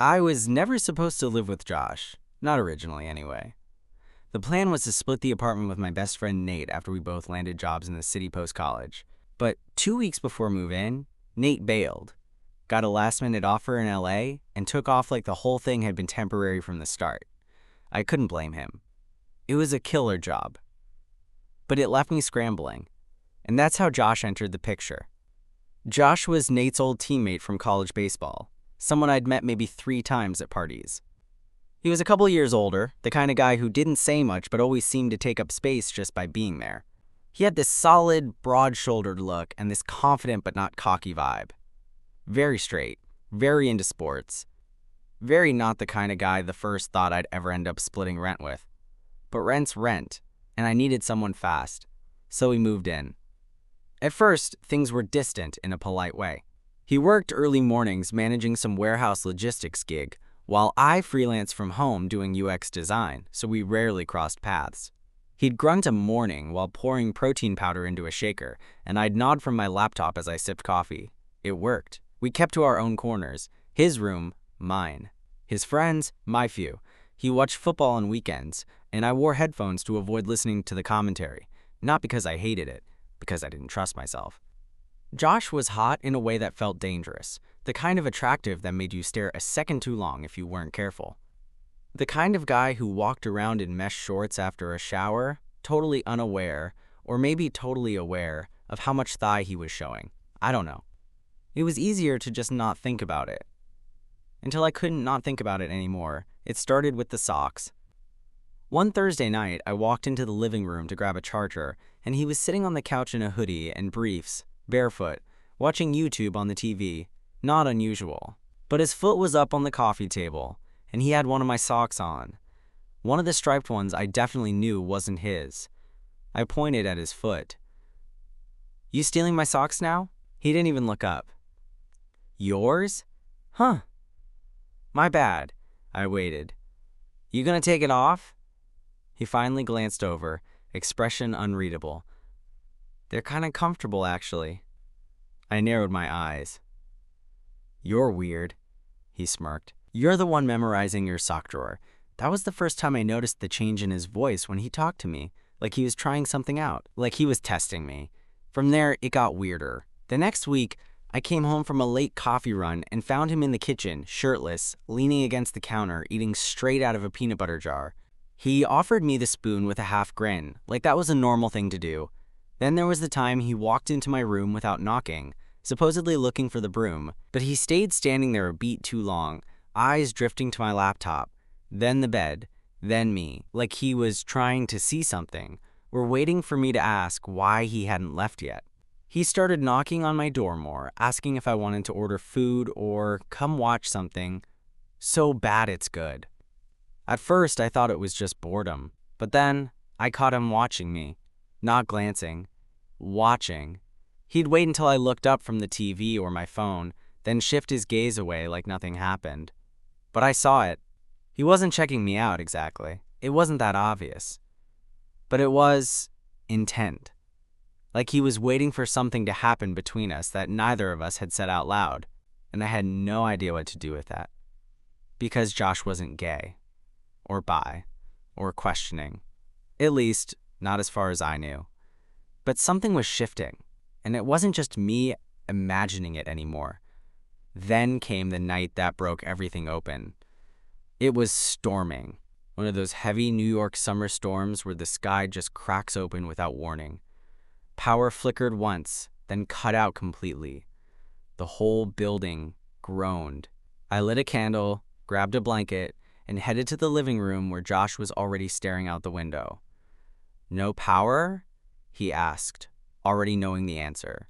I was never supposed to live with Josh. Not originally, anyway. The plan was to split the apartment with my best friend Nate after we both landed jobs in the city post-college. But 2 weeks before move-in, Nate bailed, got a last-minute offer in LA, and took off like the whole thing had been temporary from the start. I couldn't blame him. It was a killer job. But it left me scrambling. And that's how Josh entered the picture. Josh was Nate's old teammate from college baseball, someone I'd met maybe 3 times at parties. He was a couple years older, the kind of guy who didn't say much but always seemed to take up space just by being there. He had this solid, broad-shouldered look and this confident but not cocky vibe. Very straight, very into sports. Very not the kind of guy the first thought I'd ever end up splitting rent with. But rent's rent, and I needed someone fast, so we moved in. At first, things were distant in a polite way. He worked early mornings managing some warehouse logistics gig, while I freelanced from home doing UX design, so we rarely crossed paths. He'd grunt a morning while pouring protein powder into a shaker, and I'd nod from my laptop as I sipped coffee. It worked. We kept to our own corners. His room, mine. His friends, my few. He watched football on weekends, and I wore headphones to avoid listening to the commentary. Not because I hated it, because I didn't trust myself. Josh was hot in a way that felt dangerous, the kind of attractive that made you stare a second too long if you weren't careful. The kind of guy who walked around in mesh shorts after a shower, totally unaware, or maybe totally aware, of how much thigh he was showing. I don't know. It was easier to just not think about it. Until I couldn't not think about it anymore. It started with the socks. One Thursday night, I walked into the living room to grab a charger, and he was sitting on the couch in a hoodie and briefs, barefoot, watching YouTube on the TV. Not unusual. But his foot was up on the coffee table, and he had one of my socks on. One of the striped ones I definitely knew wasn't his. I pointed at his foot. "You stealing my socks now?" He didn't even look up. "Yours? Huh. My bad." I waited. "You gonna take it off?" He finally glanced over, expression unreadable. "They're kinda comfortable, actually." I narrowed my eyes. "You're weird," he smirked. "You're the one memorizing your sock drawer." That was the first time I noticed the change in his voice when he talked to me, like he was trying something out, like he was testing me. From there, it got weirder. The next week, I came home from a late coffee run and found him in the kitchen, shirtless, leaning against the counter, eating straight out of a peanut butter jar. He offered me the spoon with a half grin, like that was a normal thing to do. Then there was the time he walked into my room without knocking, supposedly looking for the broom, but he stayed standing there a beat too long, eyes drifting to my laptop, then the bed, then me, like he was trying to see something, or waiting for me to ask why he hadn't left yet. He started knocking on my door more, asking if I wanted to order food or come watch something so bad it's good. At first, I thought it was just boredom, but then I caught him watching me, not glancing, watching. He'd wait until I looked up from the TV or my phone, then shift his gaze away like nothing happened. But I saw it. He wasn't checking me out exactly. It wasn't that obvious. But it was intent. Like he was waiting for something to happen between us that neither of us had said out loud, and I had no idea what to do with that. Because Josh wasn't gay, or bi, or questioning. At least, not as far as I knew. But something was shifting, and it wasn't just me imagining it anymore. Then came the night that broke everything open. It was storming, one of those heavy New York summer storms where the sky just cracks open without warning. Power flickered once, then cut out completely. The whole building groaned. I lit a candle, grabbed a blanket, and headed to the living room where Josh was already staring out the window. "No power?" he asked, already knowing the answer.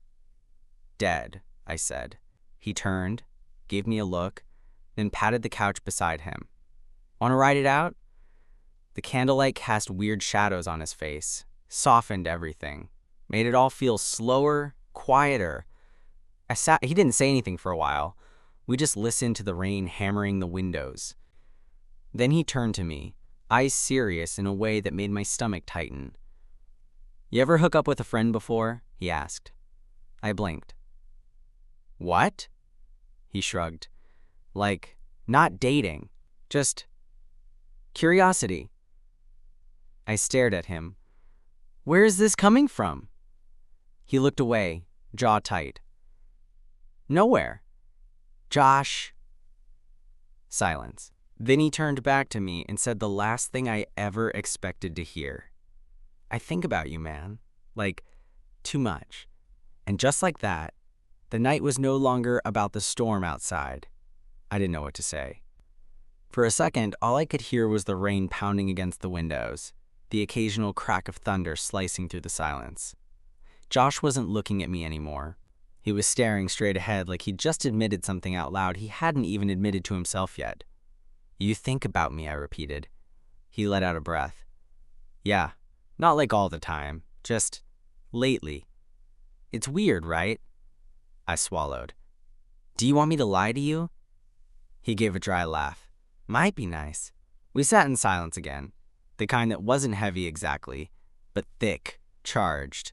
"Dead," I said. He turned, gave me a look, then patted the couch beside him. "Want to ride it out?" The candlelight cast weird shadows on his face, softened everything, made it all feel slower, quieter. He didn't say anything for a while. We just listened to the rain hammering the windows. Then he turned to me, eyes serious in a way that made my stomach tighten. "You ever hook up with a friend before?" he asked. I blinked. "What?" He shrugged. Like, Not dating. Just curiosity. I stared at him. Where is this coming from? He looked away, jaw tight. Nowhere. Josh. Silence. Then he turned back to me and said the last thing I ever expected to hear. I think about you, man. Like, too much. And just like that, the night was no longer about the storm outside. I didn't know what to say. For a second, all I could hear was the rain pounding against the windows, the occasional crack of thunder slicing through the silence. Josh wasn't looking at me anymore. He was staring straight ahead like he'd just admitted something out loud he hadn't even admitted to himself yet. You think about me, I repeated. He let out a breath. Yeah, not like all the time, just lately. It's weird, right? I swallowed. Do you want me to lie to you? He gave a dry laugh. Might be nice. We sat in silence again, the kind that wasn't heavy exactly, but thick, charged.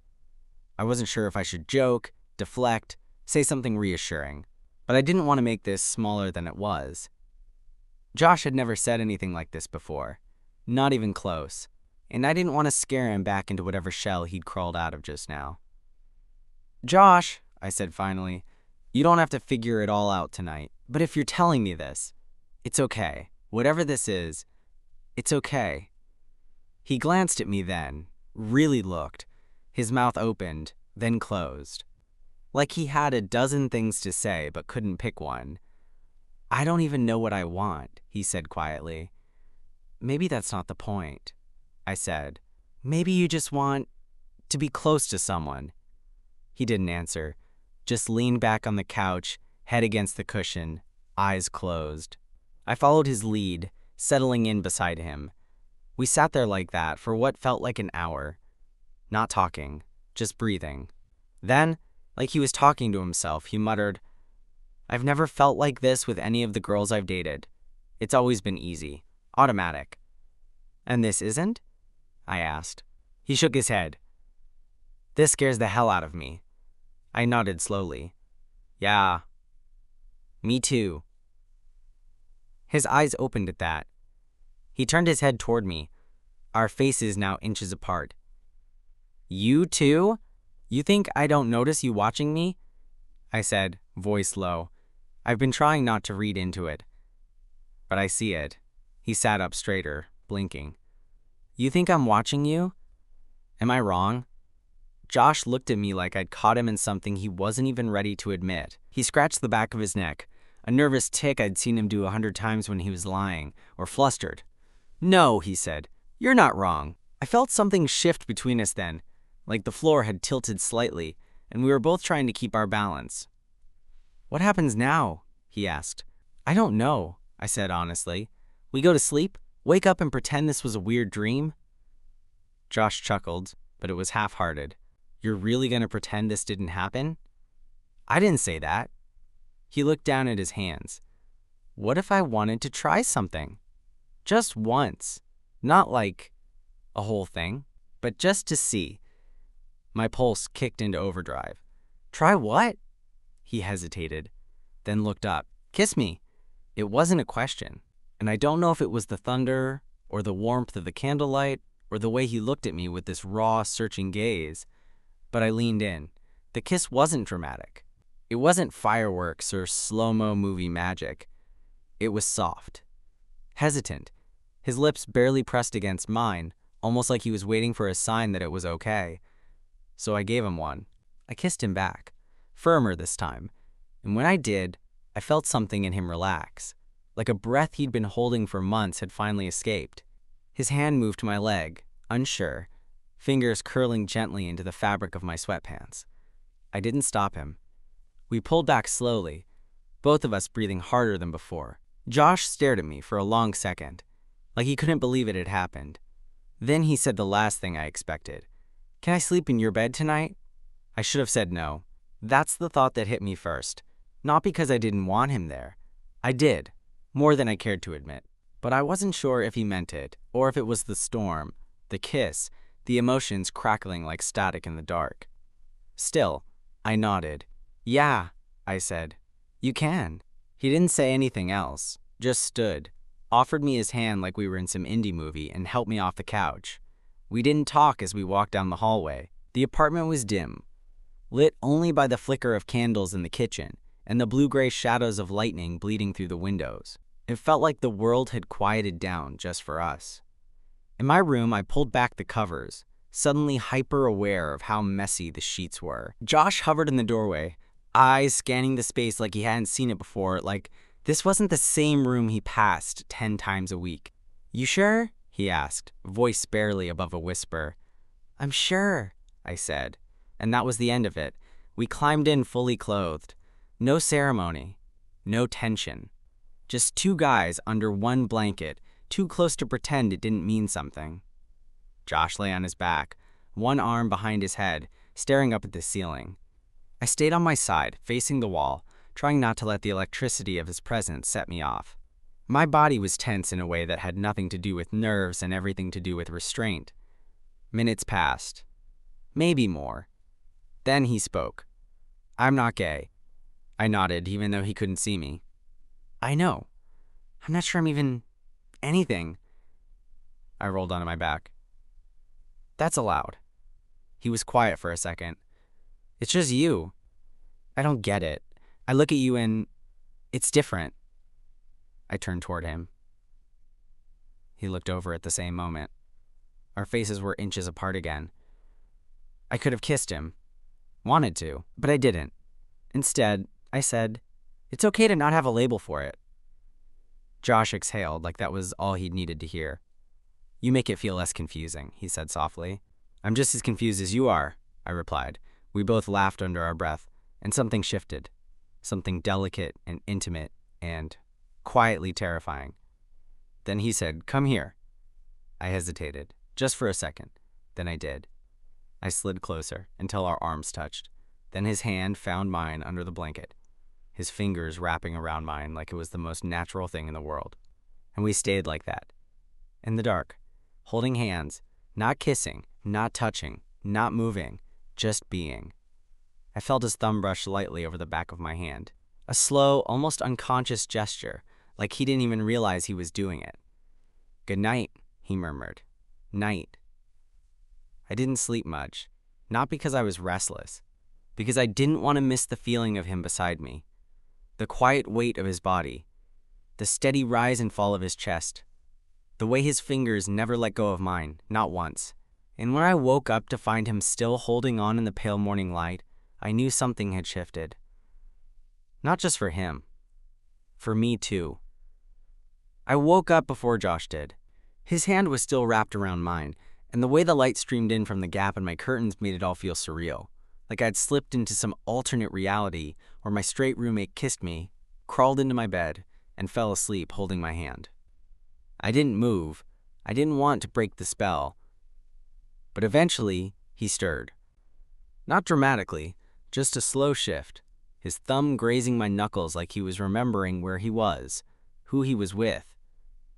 I wasn't sure if I should joke, deflect, say something reassuring, but I didn't want to make this smaller than it was. Josh had never said anything like this before, not even close, and I didn't want to scare him back into whatever shell he'd crawled out of just now. Josh, I said finally, you don't have to figure it all out tonight, but if you're telling me this, it's okay. Whatever this is, it's okay. He glanced at me then, really looked, his mouth opened, then closed. Like he had a dozen things to say but couldn't pick one. I don't even know what I want, he said quietly. Maybe that's not the point, I said. Maybe you just want to be close to someone. He didn't answer, just leaned back on the couch, head against the cushion, eyes closed. I followed his lead, settling in beside him. We sat there like that for what felt like an hour. Not talking, just breathing. Then, like he was talking to himself, he muttered, I've never felt like this with any of the girls I've dated. It's always been easy, automatic. And this isn't? I asked. He shook his head. This scares the hell out of me. I nodded slowly. Yeah. Me too. His eyes opened at that. He turned his head toward me, our faces now inches apart. You too? You think I don't notice you watching me? I said, voice low. I've been trying not to read into it. But I see it. He sat up straighter, blinking. You think I'm watching you? Am I wrong? Josh looked at me like I'd caught him in something he wasn't even ready to admit. He scratched the back of his neck, a nervous tick I'd seen him do 100 times when he was lying, or flustered. No, he said. You're not wrong. I felt something shift between us then, like the floor had tilted slightly, and we were both trying to keep our balance. What happens now? He asked. I don't know, I said honestly. We go to sleep, wake up and pretend this was a weird dream? Josh chuckled, but it was half-hearted. You're really gonna pretend this didn't happen? I didn't say that. He looked down at his hands. What if I wanted to try something? Just once. Not like a whole thing, but just to see. My pulse kicked into overdrive. Try what? He hesitated, then looked up. Kiss me. It wasn't a question, and I don't know if it was the thunder, or the warmth of the candlelight, or the way he looked at me with this raw, searching gaze, but I leaned in. The kiss wasn't dramatic. It wasn't fireworks or slow-mo movie magic. It was soft, hesitant, his lips barely pressed against mine, almost like he was waiting for a sign that it was okay. So I gave him one. I kissed him back, firmer this time, and when I did, I felt something in him relax, like a breath he'd been holding for months had finally escaped. His hand moved to my leg, unsure, fingers curling gently into the fabric of my sweatpants. I didn't stop him. We pulled back slowly, both of us breathing harder than before. Josh stared at me for a long second, like he couldn't believe it had happened. Then he said the last thing I expected. Can I sleep in your bed tonight? I should have said no. That's the thought that hit me first. Not because I didn't want him there. I did, more than I cared to admit. But I wasn't sure if he meant it, or if it was the storm, the kiss, the emotions crackling like static in the dark. Still, I nodded. Yeah, I said. You can. He didn't say anything else, just stood, offered me his hand like we were in some indie movie, and helped me off the couch. We didn't talk as we walked down the hallway. The apartment was dim, lit only by the flicker of candles in the kitchen and the blue-gray shadows of lightning bleeding through the windows. It felt like the world had quieted down just for us. In my room, I pulled back the covers, suddenly hyper-aware of how messy the sheets were. Josh hovered in the doorway, eyes scanning the space like he hadn't seen it before, like this wasn't the same room he passed 10 times a week. "You sure?" he asked, voice barely above a whisper. "I'm sure," I said. And that was the end of it. We climbed in fully clothed. No ceremony, no tension. Just two guys under one blanket, too close to pretend it didn't mean something. Josh lay on his back, one arm behind his head, staring up at the ceiling. I stayed on my side, facing the wall, trying not to let the electricity of his presence set me off. My body was tense in a way that had nothing to do with nerves and everything to do with restraint. Minutes passed. Maybe more. Then he spoke. "I'm not gay." I nodded, even though he couldn't see me. "I know. I'm not sure I'm even anything." I rolled onto my back. "That's allowed." He was quiet for a second. "It's just you. I don't get it. I look at you and it's different." I turned toward him. He looked over at the same moment. Our faces were inches apart again. I could have kissed him. Wanted to, but I didn't. Instead, I said, "It's okay to not have a label for it." Josh exhaled like that was all he'd needed to hear. "You make it feel less confusing," he said softly. "I'm just as confused as you are," I replied. We both laughed under our breath, and something shifted. Something delicate and intimate and quietly terrifying. Then he said, "Come here." I hesitated, just for a second. Then I did. I slid closer until our arms touched. Then his hand found mine under the blanket, his fingers wrapping around mine like it was the most natural thing in the world. And we stayed like that, in the dark, holding hands, not kissing, not touching, not moving, just being. I felt his thumb brush lightly over the back of my hand, a slow, almost unconscious gesture, like he didn't even realize he was doing it. "Good night," he murmured. "Night." I didn't sleep much, not because I was restless, because I didn't want to miss the feeling of him beside me, the quiet weight of his body, the steady rise and fall of his chest, the way his fingers never let go of mine, not once. And when I woke up to find him still holding on in the pale morning light, I knew something had shifted. Not just for him, for me too. I woke up before Josh did. His hand was still wrapped around mine, and the way the light streamed in from the gap in my curtains made it all feel surreal, like I'd slipped into some alternate reality where my straight roommate kissed me, crawled into my bed, and fell asleep holding my hand. I didn't move. I didn't want to break the spell. But eventually, he stirred. Not dramatically, just a slow shift, his thumb grazing my knuckles like he was remembering where he was, who he was with.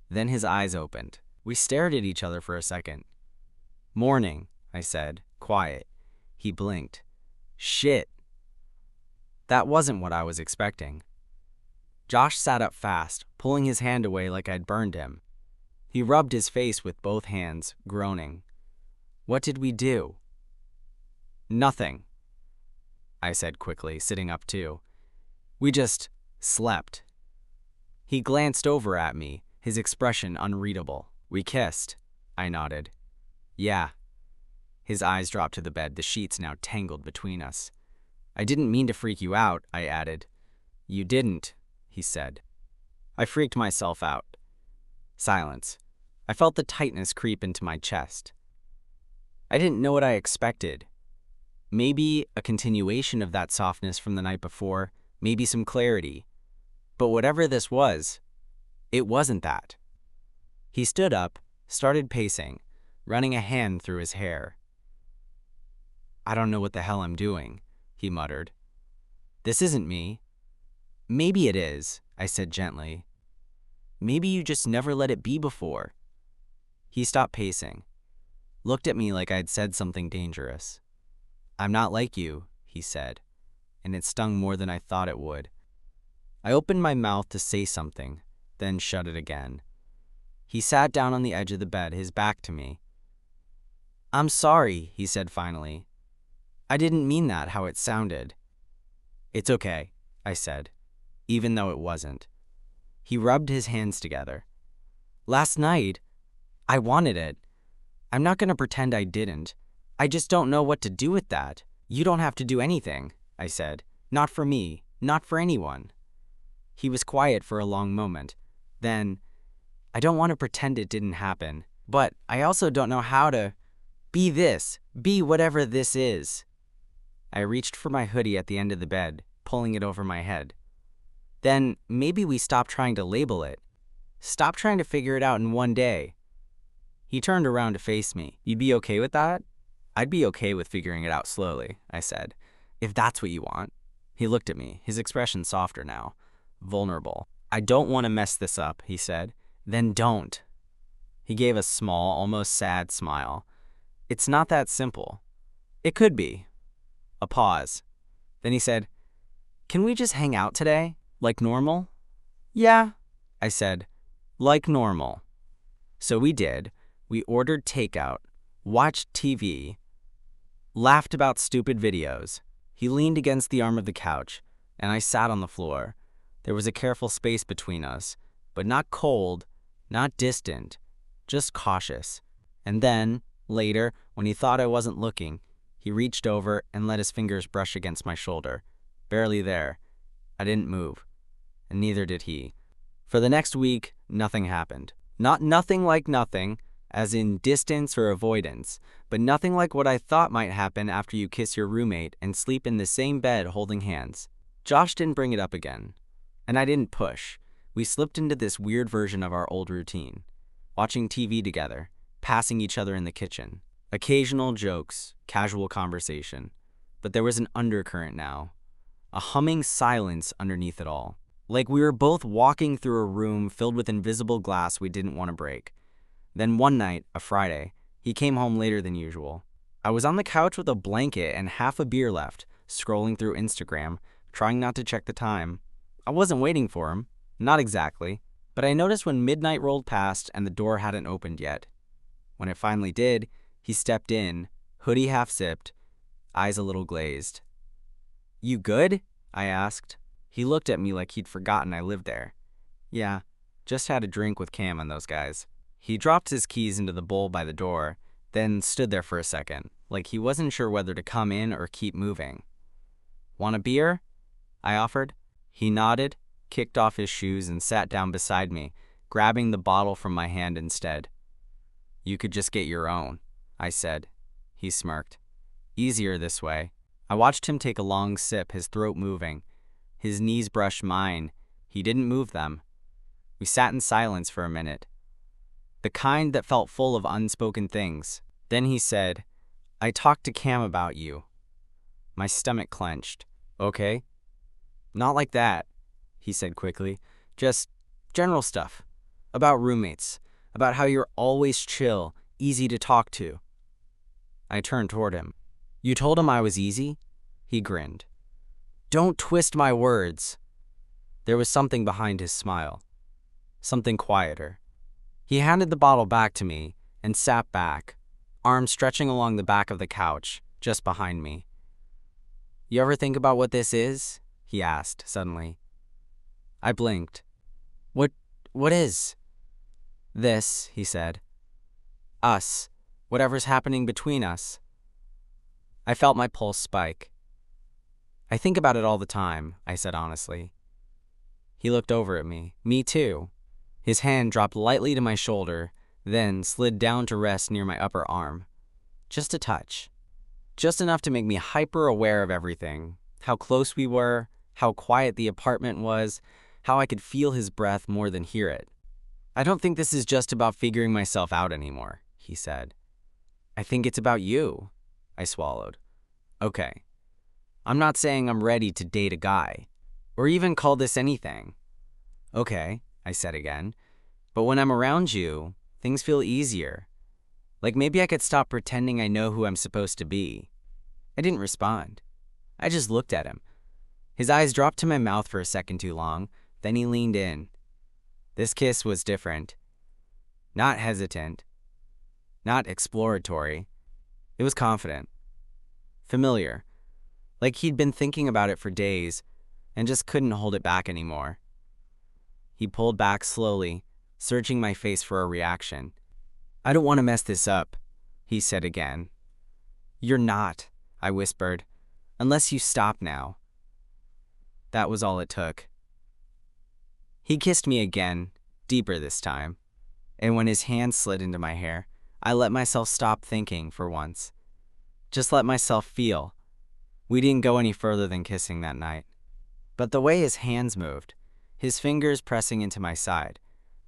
Then his eyes opened. We stared at each other for a second. "Morning," I said, quiet. He blinked. "Shit." That wasn't what I was expecting. Josh sat up fast, pulling his hand away like I'd burned him. He rubbed his face with both hands, groaning. "What did we do?" "Nothing," I said quickly, sitting up too. "We just slept." He glanced over at me, his expression unreadable. "We kissed," I nodded. "Yeah." His eyes dropped to the bed, the sheets now tangled between us. "I didn't mean to freak you out," I added. "You didn't," he said. I freaked myself out. Silence. I felt the tightness creep into my chest. I didn't know what I expected. Maybe a continuation of that softness from the night before, maybe some clarity. But whatever this was, it wasn't that. He stood up, started pacing, running a hand through his hair. "I don't know what the hell I'm doing," he muttered. "This isn't me." "Maybe it is," I said gently. "Maybe you just never let it be before." He stopped pacing, looked at me like I'd said something dangerous. "I'm not like you," he said, and it stung more than I thought it would. I opened my mouth to say something, then shut it again. He sat down on the edge of the bed, his back to me. "I'm sorry," he said finally. "I didn't mean that how it sounded." "It's okay," I said, even though it wasn't. He rubbed his hands together. "Last night, I wanted it. I'm not going to pretend I didn't. I just don't know what to do with that." "You don't have to do anything," I said. "Not for me, not for anyone." He was quiet for a long moment. Then, "I don't want to pretend it didn't happen, but I also don't know how to be whatever this is." I reached for my hoodie at the end of the bed, pulling it over my head. "Then maybe we stop trying to label it. Stop trying to figure it out in one day." He turned around to face me. "You'd be okay with that?" "I'd be okay with figuring it out slowly," I said, "if that's what you want." He looked at me, his expression softer now, vulnerable. "I don't want to mess this up," he said. "Then don't." He gave a small, almost sad smile. "It's not that simple." "It could be." A pause. Then he said, "Can we just hang out today? Like normal?" "Yeah," I said, "like normal." So we did. We ordered takeout, watched TV, laughed about stupid videos. He leaned against the arm of the couch, and I sat on the floor. There was a careful space between us, but not cold, not distant, just cautious. And then, later, when he thought I wasn't looking, he reached over and let his fingers brush against my shoulder. Barely there. I didn't move, and neither did he. For the next week, nothing happened. Not nothing like nothing, as in distance or avoidance, but nothing like what I thought might happen after you kiss your roommate and sleep in the same bed holding hands. Josh didn't bring it up again, and I didn't push. We slipped into this weird version of our old routine, watching TV together, passing each other in the kitchen. Occasional jokes, casual conversation. But there was an undercurrent now, a humming silence underneath it all. Like we were both walking through a room filled with invisible glass we didn't want to break. Then one night, a Friday, he came home later than usual. I was on the couch with a blanket and half a beer left, scrolling through Instagram, trying not to check the time. I wasn't waiting for him, not exactly, but I noticed when midnight rolled past and the door hadn't opened yet. When it finally did, he stepped in, hoodie half zipped, eyes a little glazed. "You good?" I asked. He looked at me like he'd forgotten I lived there. "Yeah, just had a drink with Cam and those guys." He dropped his keys into the bowl by the door, then stood there for a second, like he wasn't sure whether to come in or keep moving. "Want a beer?" I offered. He nodded, kicked off his shoes, and sat down beside me, grabbing the bottle from my hand instead. "You could just get your own," I said. He smirked. "Easier this way." I watched him take a long sip, his throat moving. His knees brushed mine. He didn't move them. We sat in silence for a minute, the kind that felt full of unspoken things. Then he said, "I talked to Cam about you." My stomach clenched. "Okay." "Not like that," he said quickly. "Just general stuff. About roommates. About how you're always chill, easy to talk to." I turned toward him. "You told him I was easy?" He grinned. "Don't twist my words." There was something behind his smile. Something quieter. He handed the bottle back to me and sat back, arms stretching along the back of the couch, just behind me. "You ever think about what this is?" he asked suddenly. I blinked. What is?" "This," he said. "Us. Whatever's happening between us." I felt my pulse spike. "I think about it all the time," I said honestly. He looked over at me. Me too. His hand dropped lightly to my shoulder, then slid down to rest near my upper arm. Just a touch. Just enough to make me hyper-aware of everything. How close we were, how quiet the apartment was, how I could feel his breath more than hear it. "I don't think this is just about figuring myself out anymore," he said. "I think it's about you." I swallowed. "Okay. I'm not saying I'm ready to date a guy, or even call this anything." "Okay," I said again. "But when I'm around you, things feel easier. Like maybe I could stop pretending I know who I'm supposed to be." I didn't respond. I just looked at him. His eyes dropped to my mouth for a second too long, then he leaned in. This kiss was different. Not hesitant. Not exploratory. It was confident. Familiar. Like he'd been thinking about it for days and just couldn't hold it back anymore. He pulled back slowly, searching my face for a reaction. "I don't want to mess this up," he said again. "You're not," I whispered, "unless you stop now." That was all it took. He kissed me again, deeper this time, and when his hand slid into my hair, I let myself stop thinking for once. Just let myself feel. We didn't go any further than kissing that night. But the way his hands moved, his fingers pressing into my side,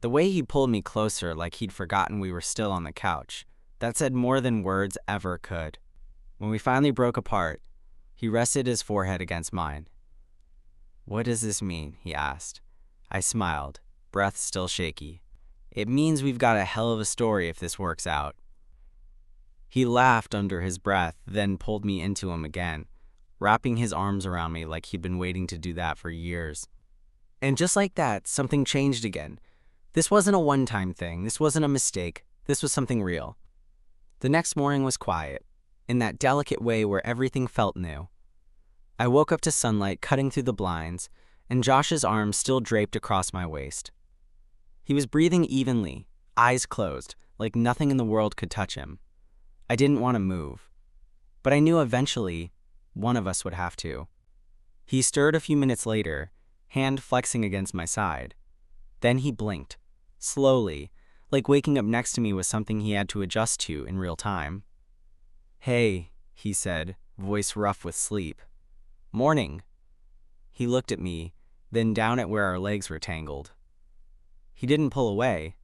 the way he pulled me closer like he'd forgotten we were still on the couch, that said more than words ever could. When we finally broke apart, he rested his forehead against mine. "What does this mean?" he asked. I smiled, breath still shaky. "It means we've got a hell of a story if this works out." He laughed under his breath, then pulled me into him again, wrapping his arms around me like he'd been waiting to do that for years. And just like that, something changed again. This wasn't a one-time thing. This wasn't a mistake. This was something real. The next morning was quiet, in that delicate way where everything felt new. I woke up to sunlight cutting through the blinds, and Josh's arms still draped across my waist. He was breathing evenly, eyes closed, like nothing in the world could touch him. I didn't want to move, but I knew eventually one of us would have to. He stirred a few minutes later, hand flexing against my side. Then he blinked, slowly, like waking up next to me was something he had to adjust to in real time. "Hey," he said, voice rough with sleep. "Morning." He looked at me, then down at where our legs were tangled. He didn't pull away.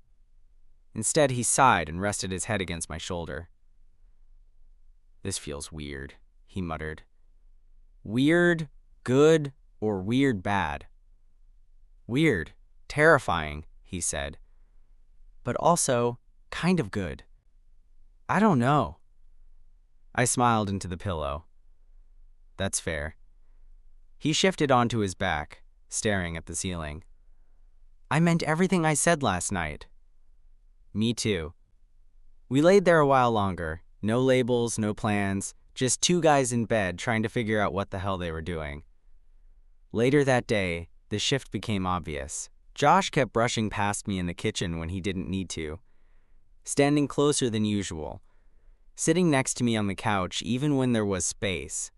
Instead, he sighed and rested his head against my shoulder. "This feels weird," he muttered. "Weird, good, or weird bad?" "Weird, terrifying," he said. "But also kind of good." "I don't know." I smiled into the pillow. "That's fair." He shifted onto his back, staring at the ceiling. "I meant everything I said last night." "Me too." We laid there a while longer, no labels, no plans, just two guys in bed trying to figure out what the hell they were doing. Later that day, the shift became obvious. Josh kept brushing past me in the kitchen when he didn't need to, standing closer than usual, sitting next to me on the couch even when there was space.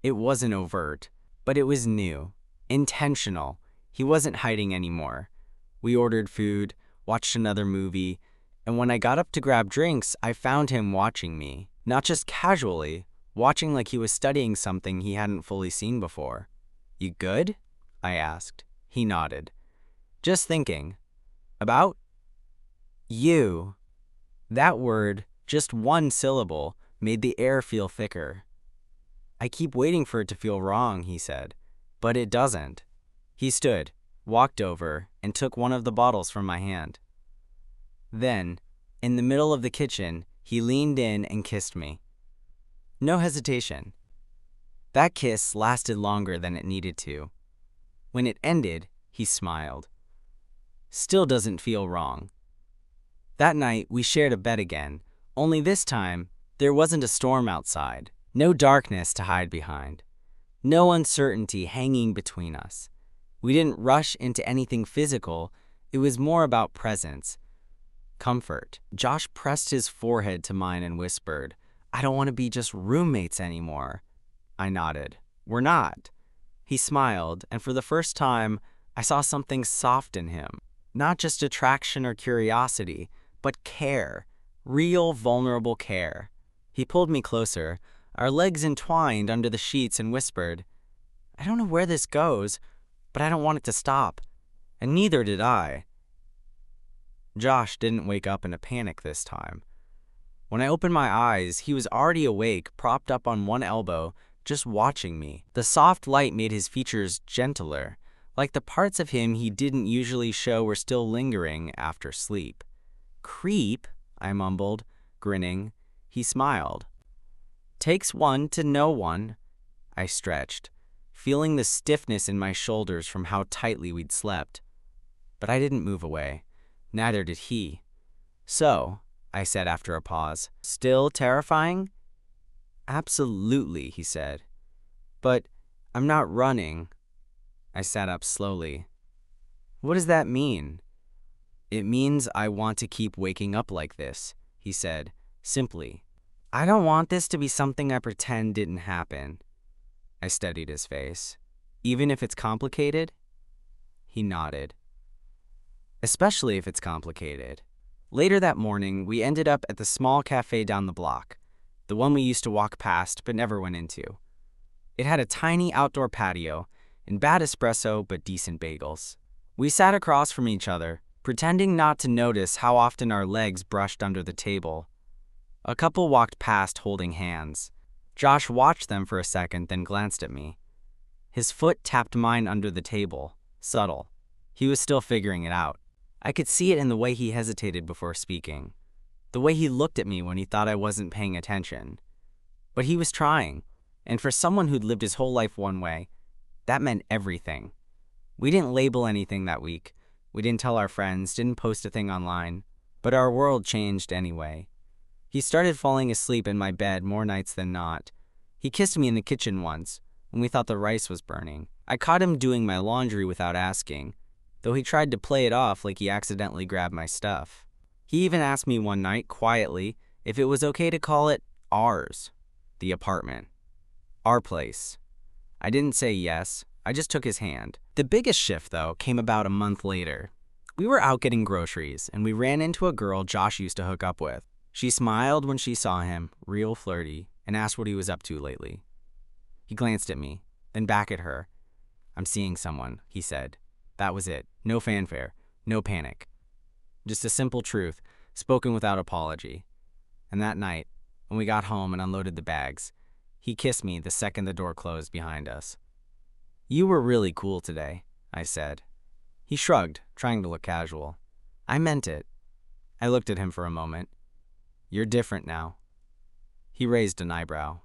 It wasn't overt, but it was new, intentional. He wasn't hiding anymore. We ordered food, watched another movie, and when I got up to grab drinks, I found him watching me. Not just casually, watching like he was studying something he hadn't fully seen before. "You good?" I asked. He nodded. "Just thinking." "About?" "You." That word, just one syllable, made the air feel thicker. "I keep waiting for it to feel wrong," he said, "but it doesn't." He stood, walked over, and took one of the bottles from my hand. Then, in the middle of the kitchen, he leaned in and kissed me. No hesitation. That kiss lasted longer than it needed to. When it ended, he smiled. "Still doesn't feel wrong." That night, we shared a bed again, only this time, there wasn't a storm outside, no darkness to hide behind, no uncertainty hanging between us. We didn't rush into anything physical, it was more about presence, comfort. Josh pressed his forehead to mine and whispered, "I don't want to be just roommates anymore." I nodded. "We're not." He smiled, and for the first time, I saw something soft in him. Not just attraction or curiosity, but care. Real, vulnerable care. He pulled me closer, our legs entwined under the sheets, and whispered, "I don't know where this goes, but I don't want it to stop." And neither did I. Josh didn't wake up in a panic this time. When I opened my eyes, he was already awake, propped up on one elbow, just watching me. The soft light made his features gentler, like the parts of him he didn't usually show were still lingering after sleep. "Creep," I mumbled, grinning. He smiled. "Takes one to know one." I stretched, feeling the stiffness in my shoulders from how tightly we'd slept. But I didn't move away. Neither did he. "So," I said after a pause, "still terrifying?" "Absolutely," he said. "But I'm not running." I sat up slowly. "What does that mean?" "It means I want to keep waking up like this," he said, simply. "I don't want this to be something I pretend didn't happen." I studied his face. "Even if it's complicated?" He nodded. "Especially if it's complicated." Later that morning, we ended up at the small cafe down the block, the one we used to walk past but never went into. It had a tiny outdoor patio and bad espresso but decent bagels. We sat across from each other, pretending not to notice how often our legs brushed under the table. A couple walked past holding hands. Josh watched them for a second, then glanced at me. His foot tapped mine under the table, subtle. He was still figuring it out. I could see it in the way he hesitated before speaking, the way he looked at me when he thought I wasn't paying attention. But he was trying, and for someone who'd lived his whole life one way, that meant everything. We didn't label anything that week. We didn't tell our friends, didn't post a thing online, but our world changed anyway. He started falling asleep in my bed more nights than not. He kissed me in the kitchen once, when we thought the rice was burning. I caught him doing my laundry without asking, though he tried to play it off like he accidentally grabbed my stuff. He even asked me one night, quietly, if it was okay to call it ours, the apartment, our place. I didn't say yes, I just took his hand. The biggest shift, though, came about a month later. We were out getting groceries, and we ran into a girl Josh used to hook up with. She smiled when she saw him, real flirty, and asked what he was up to lately. He glanced at me, then back at her. "I'm seeing someone," he said. That was it. No fanfare, no panic. Just a simple truth, spoken without apology. And that night, when we got home and unloaded the bags, he kissed me the second the door closed behind us. "You were really cool today," I said. He shrugged, trying to look casual. I meant it. I looked at him for a moment. "You're different now." He raised an eyebrow.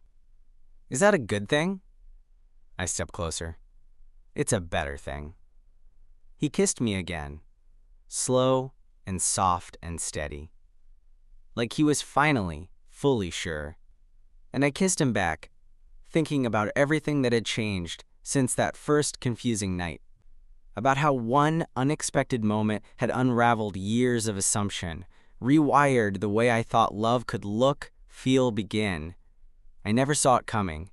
"Is that a good thing?" I stepped closer. "It's a better thing." He kissed me again, slow and soft and steady, like he was finally, fully sure. And I kissed him back, thinking about everything that had changed since that first confusing night, about how one unexpected moment had unraveled years of assumption, rewired the way I thought love could look, feel, begin. I never saw it coming,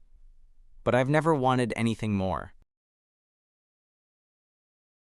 but I've never wanted anything more.